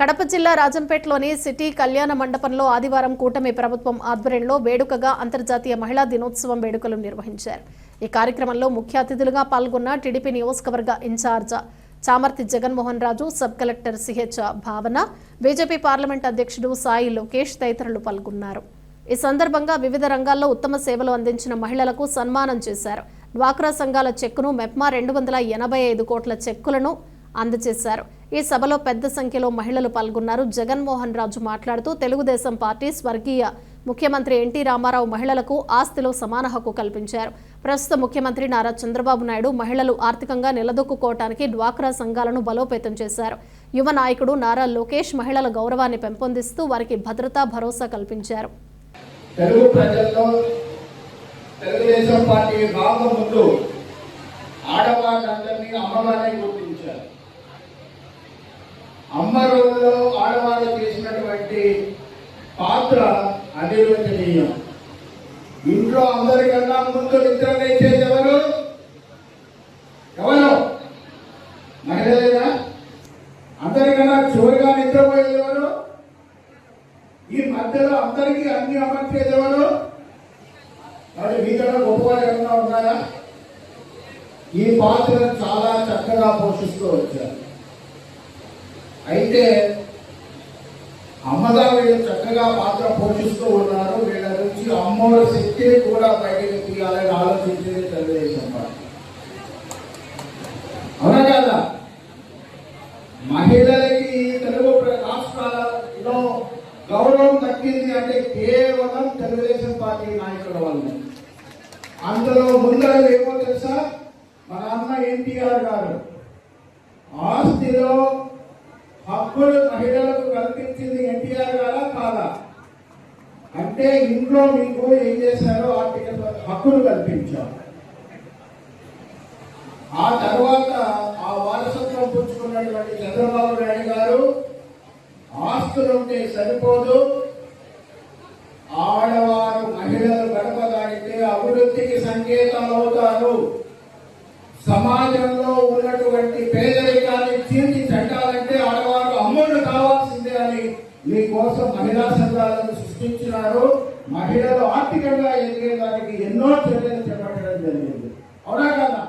కడప జిల్లా రాజంపేటలోని సిటీ కళ్యాణ మండపంలో ఆదివారం కూటమి ప్రభుత్వం ఆధ్వర్యంలో వేడుకగా అంతర్జాతీయ మహిళా దినోత్సవం వేడుకలు నిర్వహించారు. ఈ కార్యక్రమంలో ముఖ్య అతిథులుగా పాల్గొన్న టీడీపీ నియోజకవర్గ ఇన్ఛార్జ్ చామర్తి జగన్మోహన్ రాజు, సబ్ కలెక్టర్ సిహెచ్ భావన, బీజేపీ పార్లమెంట్ అధ్యక్షుడు సాయి లోకేష్ తదితరులు పాల్గొన్నారు. ఈ సందర్భంగా వివిధ రంగాల్లో ఉత్తమ సేవలు అందించిన మహిళలకు సన్మానం చేశారు. డ్వాక్రా సంఘాల చెక్కును మెప్మా 285 కోట్ల చెక్కులను అందజేశారు. ఈ సభలో పెద్ద సంఖ్యలో మహిళలు పాల్గొన్నారు. జగన్మోహన్ రాజు మాట్లాడుతూ తెలుగుదేశం పార్టీ స్వర్గీయ ముఖ్యమంత్రి ఎన్టీ రామారావు మహిళలకు ఆస్తిలో సమాన హక్కు కల్పించారు. ప్రస్తుత ముఖ్యమంత్రి నారా చంద్రబాబు నాయుడు మహిళలు ఆర్థికంగా నిలదొక్కుకోవడానికి డ్వాక్రా సంఘాలను బలోపేతం చేశారు. యువ నాయకుడు నారా లోకేష్ మహిళల గౌరవాన్ని పెంపొందిస్తూ వారికి భద్రతా భరోసా కల్పించారు. తెలుగు ప్రజల్లో తెలుగుదేశం పార్టీ రాకముందు ఆడవాళ్ళందరినీ అమ్మగానే గుర్తించారు. అమ్మ రోజుల్లో ఆడవాళ్ళు చేసినటువంటి పాత్ర అనిర్వచనీయం. ఇంట్లో అందరికన్నా ముందు నిద్ర లేచేది ఎవరు? మహిళలేనా? అందరికన్నా చివరిగా నిద్రపోయేది ఎవరు? ఈ మధ్యలో అందరికీ అన్ని అమర్చేది ఎవరు? మరి మీకన్నా గొప్పవారు ఏమన్నా ఉన్నారా? ఈ పాత్రను చాలా చక్కగా పోషిస్తూ వచ్చారు. అయితే అమ్మగా వీళ్ళు చక్కగా పాత్ర పోషిస్తూ ఉన్నారు. వీళ్ళ నుంచి అమ్మోడి శక్తిని కూడా బయటకు తీయాలని ఆలోచించేది తెలుగుదేశం పార్టీ. అవునా కదా? మహిళలకి తెలుగు రాష్ట్రాలలో గౌరవం దక్కింది అంటే కేవలం తెలుగుదేశం పార్టీ నాయకుల వల్ల. అందులో ముందర ఏమో తెలుసా? మన అన్న ఎన్టీఆర్ గారు ఆస్తిలో హక్కులు మహిళలకు కల్పించింది ఎన్టీఆర్ గారా కాదా? అంటే ఇంట్లో మీకు ఏం చేశారో ఆర్థిక హక్కులు కల్పించారు. ఆ తర్వాత ఆ వారసత్వం పుచ్చుకున్నటువంటి చంద్రబాబు నాయుడు గారు ఆస్తులుంటే సరిపోదు, ఆడవారు మహిళలు గడప దాటితే అభివృద్ధికి సంకేతాలు అవుతారు, సమాజంలో ఉన్నటువంటి పేదరికాన్ని తీర్చి చెట్టాలంటే ఆడవారు అమ్ముళ్ళు కావాల్సిందే అని మీకోసం మహిళా సంఘాలను సృష్టించినారు. మహిళలు ఆర్థికంగా ఎదిగేదానికి ఎన్నో చర్యలు చేపట్టడం జరిగింది. అవునా కదా?